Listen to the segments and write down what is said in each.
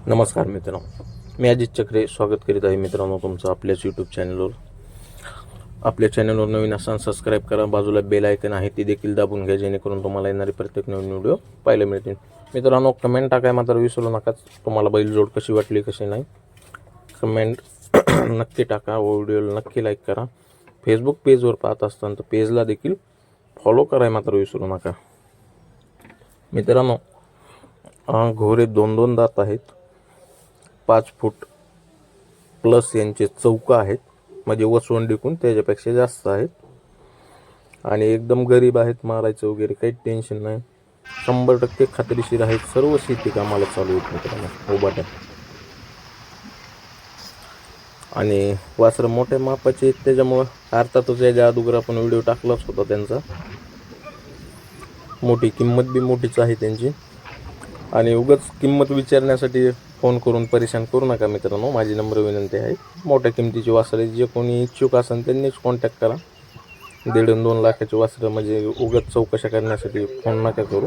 नमस्कार मित्रांनो, मी अजित चक्रे स्वागत करीत आहे मित्रांनो तुमचं आपल्याच यूट्यूब चॅनलवर. आपल्या चॅनलवर नवीन असताना सबस्क्राईब करा, बाजूला बेल आयकन आहे ती देखील दाबून घ्या, जेणेकरून तुम्हाला येणारे प्रत्येक नवीन व्हिडिओ पाहायला मिळतील. मित्रांनो, कमेंट टाकाय मात्र विसरू नकाच. तुम्हाला बैलजोड कशी वाटली कशी नाही कमेंट नक्की टाका. व्हिडिओला नक्की लाईक करा. फेसबुक पेजवर पाहत असताना तर पेजला देखील फॉलो करायला मात्र विसरू नका. मित्रांनो, घोरे 2-2 दात आहेत, 5 फूट प्लस यांचे चौका आहेत, म्हणजे वसवंडीकून त्याच्यापेक्षा जास्त आहेत आणि एकदम गरीब आहेत. मारायचं वगैरे काही टेन्शन नाही, 100% खात्रीशीर आहेत. सर्व शेती कामाला चालू आहेत मित्रांनो उभाट्या. आणि वासरं मोठ्या मापाचे आहेत, त्याच्यामुळं अर्थातच याच्या अगोदर आपण व्हिडिओ टाकलाच होता त्यांचा. मोठी किंमत बी मोठीच आहे त्यांची. आणि उगाच किंमत विचारण्यासाठी फोन करून परेशान करू नका मित्रांनो, माझी नम्र विनंती आहे. मोठ्या किमतीची वासरे जे कोणी इच्छुक असेल त्यांनीच कॉन्टॅक्ट करा. 1.5-2 लाखाची वासरं म्हणजे उगाच चौकशा करण्यासाठी फोन नका करू.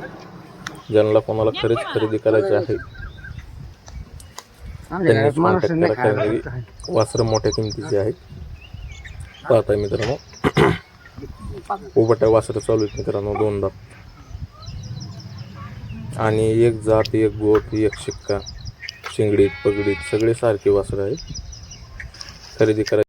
ज्यांना कोणाला खरेच खरेदी करायची आहे त्यांनीच कॉन्टॅक्ट करा, कारण की वासरं मोठ्या किमतीची आहेत. पाहताय मित्रांनो, उभट्या वासरं चालू आहेत मित्रांनो, 2 दात आणि एक जात, एक गोट, एक शिक्का, शिंगडीत पगडीत सगळे सारखे वासरं आहेत. खरेदी करा.